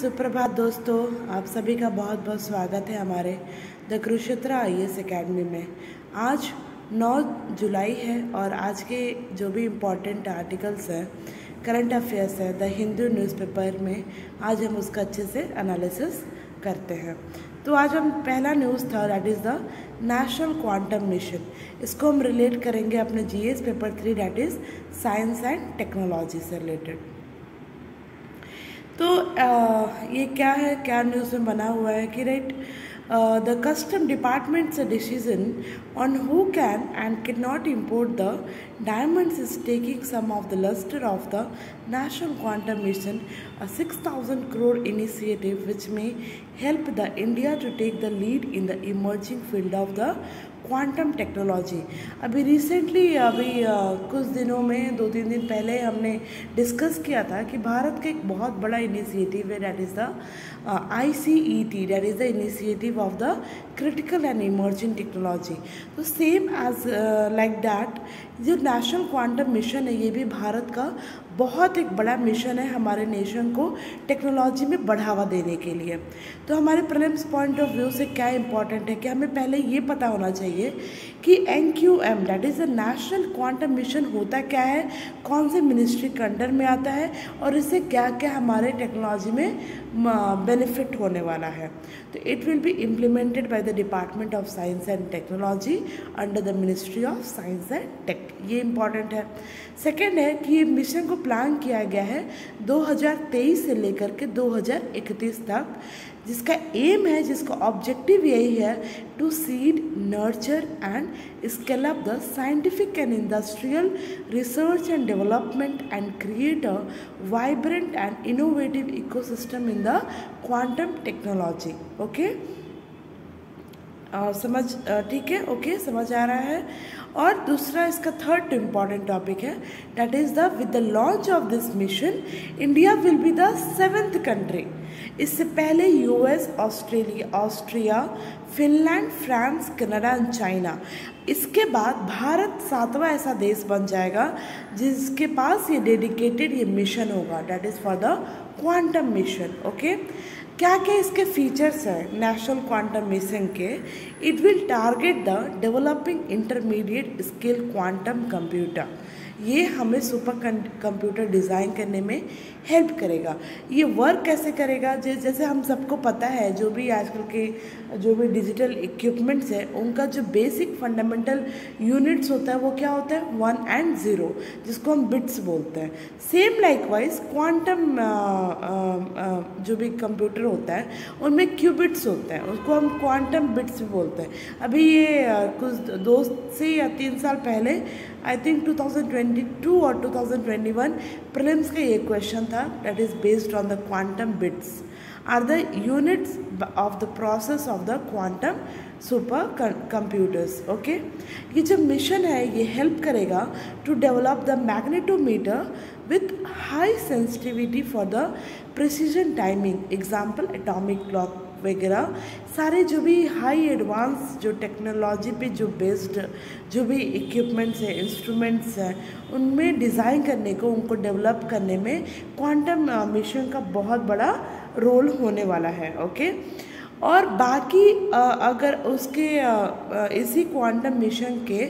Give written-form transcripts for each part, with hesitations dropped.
सुप्रभात दोस्तों, आप सभी का बहुत बहुत स्वागत है हमारे द कुरुक्षेत्र IAS एकेडमी में। आज 9 जुलाई है और आज के जो भी इम्पोर्टेंट आर्टिकल्स हैं, करंट अफेयर्स है द हिंदू न्यूज़पेपर में, आज हम उसका अच्छे से एनालिसिस करते हैं। तो आज हम पहला न्यूज़ था that is the national quantum mission. इसको हम रिलेट करेंगे अपने GS paper 3 that is science and technology से रिलेटेड। तो ये क्या है, क्या न्यूज़ में बना हुआ है कि the custom department's decision on who can and cannot import the diamonds is taking some of the luster of the National Quantum Mission, a 6,000 crore initiative which may help the India to take the lead in the emerging field of the quantum technology. अभी recently कुछ दिनों में 2-3 दिन पहले हमने discuss किया था कि भारत का एक बहुत बड़ा इनिशिएटिव है that is the ICET, that is the initiative of the critical and emerging technology. तो सेम एज लाइक दैट जो नेशनल क्वांटम मिशन है, ये भी भारत का बहुत एक बड़ा मिशन है हमारे नेशन को टेक्नोलॉजी में बढ़ावा देने के लिए। तो हमारे प्रीलिम्स पॉइंट ऑफ व्यू से क्या इंपॉर्टेंट है कि हमें पहले ये पता होना चाहिए कि NQM that is the national quantum mission होता क्या है, कौन से मिनिस्ट्री के अंडर में आता है और इससे क्या क्या हमारे टेक्नोलॉजी में बेनिफिट होने वाला है। तो it will be implemented by the department of science and technology under the ministry of science and tech. ये इम्पॉर्टेंट है। सेकेंड है कि ये मिशन को प्लान किया गया है 2023 से लेकर के 2031 तक, जिसका एम है, जिसका ऑब्जेक्टिव यही है to seed, nurture and scale up the scientific and industrial research and development and create a vibrant and innovative ecosystem in the quantum technology. Okay, समझ ठीक है? ओके, समझ आ रहा है। और दूसरा इसका थर्ड इम्पॉर्टेंट टॉपिक है that is the with the launch of this mission India will be the 7th country. इससे पहले US, Austria, Finland, France, Canada and China. इसके बाद भारत 7वां ऐसा देश बन जाएगा जिसके पास ये डेडिकेटेड ये मिशन होगा that is for the quantum mission. Okay, क्या क्या इसके फीचर्स हैं नेशनल क्वांटम मिशन के? It will target the developing intermediate scale quantum computer. ये हमें सुपर कंप्यूटर डिज़ाइन करने में हेल्प करेगा। ये वर्क कैसे करेगा? जैसे हम सबको पता है, जो भी आजकल के जो भी डिजिटल इक्विपमेंट्स है उनका जो बेसिक फंडामेंटल यूनिट्स होता है वो क्या होता है? 1 and 0, जिसको हम बिट्स बोलते हैं। सेम लाइकवाइज क्वांटम जो भी कंप्यूटर होता है उनमें क्यूबिट्स होते हैं, उसको हम क्वांटम बिट्स भी बोलते हैं। अभी ये कुछ 2 से या 3 साल पहले आई थिंक 2022 और 2021 प्रीलिम्स का ये क्वेश्चन था that is based on the quantum bits are the units of the process of the quantum super computers. Okay, ये जो मिशन है ये हेल्प करेगा to develop the magnetometer with high sensitivity for the precision timing, example atomic clock वगैरह। सारे जो भी high advance जो टेक्नोलॉजी पे जो बेस्ड जो भी इक्विपमेंट्स हैं, इंस्ट्रूमेंट्स हैं, उनमें डिज़ाइन करने को, उनको डेवलप करने में क्वांटम मिशन का बहुत बड़ा रोल होने वाला है। ओके, और बाकी अगर उसके इसी क्वांटम मिशन के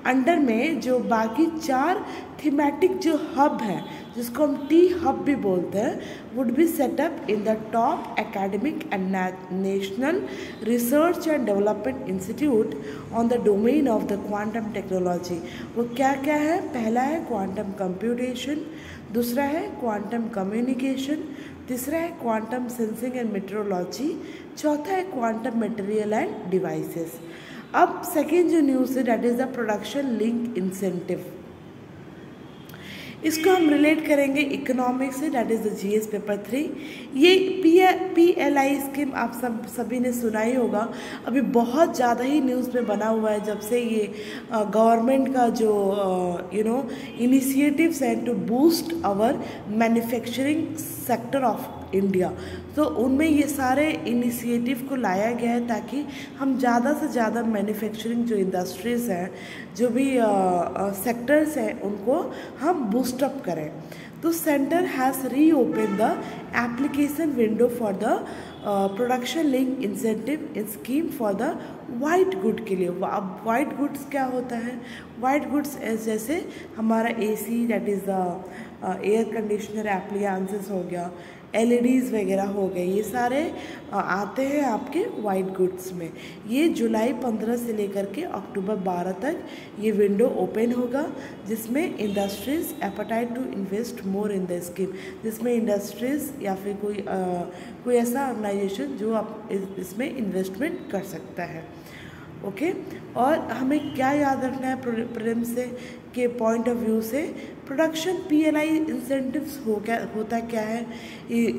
अंडर में जो बाकी 4 थीमेटिक जो हब हैं, जिसको हम T हब भी बोलते हैं, would be set up in the top academic and national research and development institute on the domain of the quantum technology. वो क्या क्या है? पहला है क्वांटम कंप्यूटेशन, दूसरा है क्वांटम कम्युनिकेशन, तीसरा है क्वांटम सेंसिंग एंड मेट्रोलॉजी, चौथा है क्वांटम मटेरियल एंड डिवाइसेस। अब सेकेंड जो न्यूज़ है that is the production link incentive. इसको हम रिलेट करेंगे economics say that is the GS paper 3। ये PLI स्कीम आप सभी ने सुना ही होगा। अभी बहुत ज़्यादा ही न्यूज़ में बना हुआ है जब से ये गवर्नमेंट का जो इनिशिएटिव्स हैं to boost our manufacturing sector of India. तो उनमें ये सारे इनिशिएटिव को लाया गया है ताकि हम ज़्यादा से ज़्यादा मैन्युफैक्चरिंग जो इंडस्ट्रीज़ हैं, जो भी सेक्टर्स हैं, उनको हम बूस्टअप करें। तो centre has reopen the application window for the production link incentive scheme for the white good के लिए। अब वाइट गुड्स क्या होता है? वाइट गुड्स जैसे हमारा AC, that is the air conditioner appliances हो गया, LEDs वगैरह हो गए, ये सारे आते हैं आपके वाइट गुड्स में। ये जुलाई 15 से लेकर के अक्टूबर 12 तक ये विंडो ओपन होगा, जिसमें industries appetite to invest more in the scheme, जिसमें इंडस्ट्रीज़ या फिर कोई ऐसा ऑर्गेनाइजेशन जो आप इसमें इन्वेस्टमेंट कर सकता है। ओके और हमें क्या याद रखना है प्रीलिम्स से के पॉइंट ऑफ व्यू से? प्रोडक्शन PLI इंसेंटिव्स होता क्या है,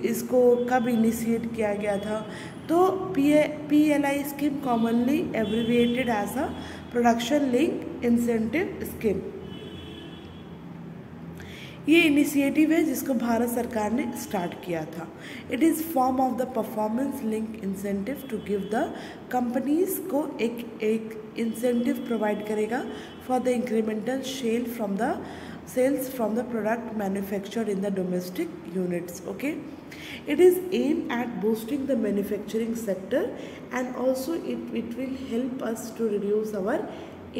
इसको कब इनिशिएट किया गया था? तो PLI scheme commonly abbreviated as a production link incentive scheme. ये इनिशिएटिव है जिसको भारत सरकार ने स्टार्ट किया था। It is form of the performance link incentive to give the companies को एक इंसेंटिव प्रोवाइड करेगा for the incremental sales from the product manufactured in the domestic units. Okay, it is aimed at boosting the manufacturing sector and also it will help us to reduce our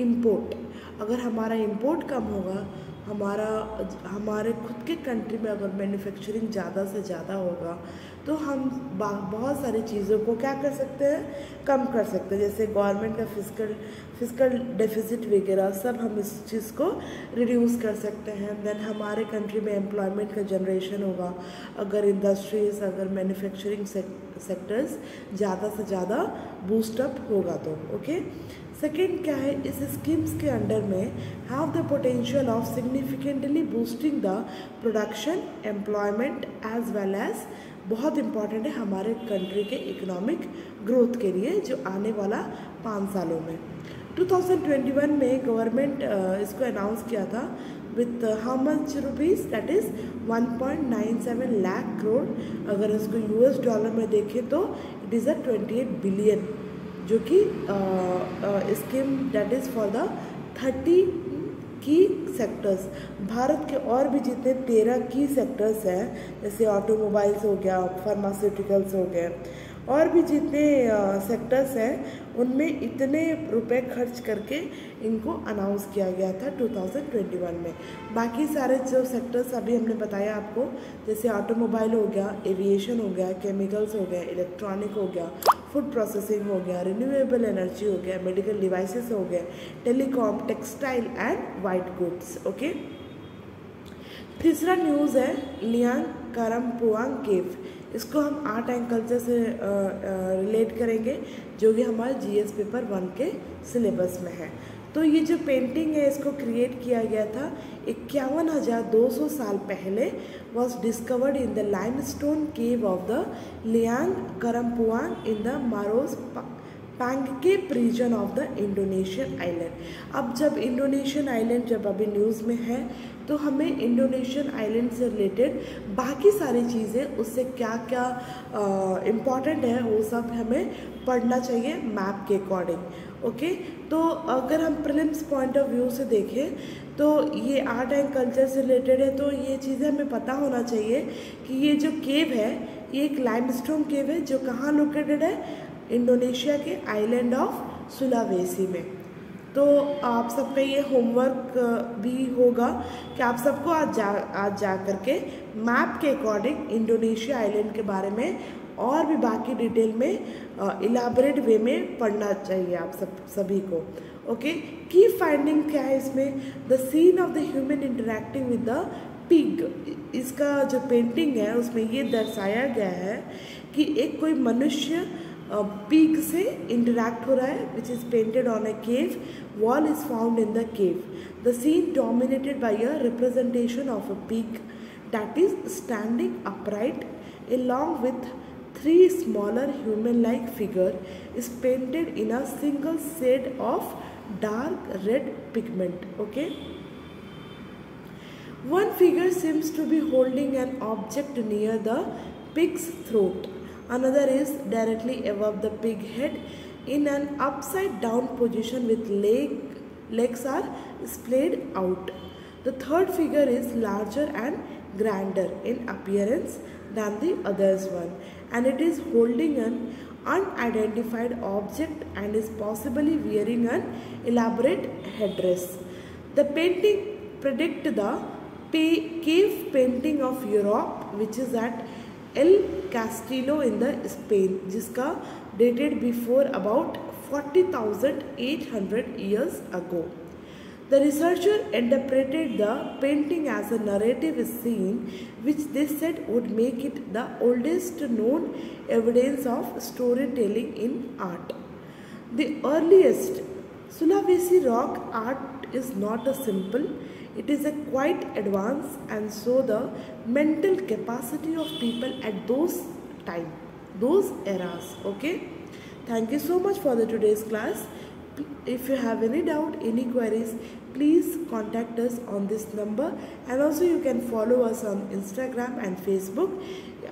import। अगर हमारा import कम होगा, हमारे खुद के country में अगर manufacturing ज़्यादा से ज़्यादा होगा तो हम बहुत सारी चीज़ों को क्या कर सकते हैं, कम कर सकते हैं। जैसे गवर्नमेंट का फिजिकल डेफिसिट वगैरह सब हम इस चीज़ को रिड्यूस कर सकते हैं। देन हमारे कंट्री में एम्प्लॉयमेंट का जनरेशन होगा अगर इंडस्ट्रीज़, अगर मैन्युफैक्चरिंग सेक्टर्स ज़्यादा से ज़्यादा बूस्टअप होगा तो। ओके, सेकेंड क्या है, इस स्कीम्स के अंडर में have the potential of significantly boosting the production, employment as well as, बहुत इंपॉर्टेंट है हमारे कंट्री के इकोनॉमिक ग्रोथ के लिए जो आने वाला 5 सालों में। 2021 में गवर्नमेंट इसको अनाउंस किया था with how much rupees, that is 1.97 lakh crore. अगर इसको US डॉलर में देखें तो इट इज़ 28 बिलियन, जो कि scheme that is for the 30 की सेक्टर्स। भारत के और भी जितने 13 की सेक्टर्स हैं, जैसे ऑटोमोबाइल्स हो गया, फार्मास्यूटिकल्स हो गए, और भी जितने सेक्टर्स हैं उनमें इतने रुपए खर्च करके इनको अनाउंस किया गया था 2021 में। बाकी सारे जो सेक्टर्स अभी हमने बताया आपको, जैसे ऑटोमोबाइल हो गया, एविएशन हो गया, केमिकल्स हो गया, इलेक्ट्रॉनिक हो गया, फूड प्रोसेसिंग हो गया, रिन्यूएबल एनर्जी हो गया, मेडिकल डिवाइसेस हो गए, telecom, textile and white goods. Okay, तीसरा न्यूज़ है लियांग करमपुआंग केव। इसको हम आर्ट एंड कल्चर से रिलेट करेंगे, जो कि हमारे GS पेपर 1 के सिलेबस में है। तो ये जो पेंटिंग है इसको क्रिएट किया गया था 51,200 साल पहले, was discovered in the limestone cave of the Liang Karampuang in the Maros Pangkep region of the Indonesian island. अब जब इंडोनेशियन आइलैंड जब अभी न्यूज़ में है तो हमें इंडोनेशियन आइलैंड से रिलेटेड बाकी सारी चीज़ें, उससे क्या क्या इम्पॉर्टेंट है वो सब हमें पढ़ना चाहिए मैप के अकॉर्डिंग। ओके, तो अगर हम प्रीलिम्स पॉइंट ऑफ व्यू से देखें तो ये आर्ट एंड कल्चर से रिलेटेड है, तो ये चीज़ें हमें पता होना चाहिए कि ये जो केव है ये एक लाइमस्टोन केव है जो कहाँ लोकेटेड है, इंडोनेशिया के आइलैंड ऑफ सुलावेसी में। तो आप सबका ये होमवर्क भी होगा कि आप सबको आज जा करके मैप के अकॉर्डिंग इंडोनेशिया आइलैंड के बारे में और भी बाकी डिटेल में इलाबरेट वे में पढ़ना चाहिए आप सभी को। ओके, की फाइंडिंग क्या है इसमें? The scene of the human interacting with the pig. इसका जो पेंटिंग है उसमें ये दर्शाया गया है कि एक कोई मनुष्य pig से इंटरैक्ट हो रहा है, which is painted on a cave, wall is found in the cave. The scene dominated by a representation of a pig that is standing upright along with 3 smaller human-like figure is painted in a single shade of dark red pigment. Okay, one figure seems to be holding an object near the pig's throat. Another is directly above the pig head in an upside down position with legs are splayed out. The third figure is larger and grander in appearance than the others one, and it is holding an unidentified object and is possibly wearing an elaborate headdress. The painting predict the cave painting of Europe, which is at El Castillo in the Spain, जिसका dated before about 40,800 years ago. The researcher interpreted the painting as a narrative scene, which they said would make it the oldest known evidence of storytelling in art. The earliest Sulawesi rock art is not a simple, it is a quite advanced, and so the mental capacity of people at those time, those eras. Okay. Thank you so much for the today's class. If you have any doubt, any queries, please contact us on this number, and also you can follow us on Instagram and Facebook,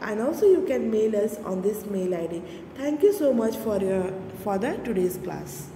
and also you can mail us on this mail ID. Thank you so much for the today's class.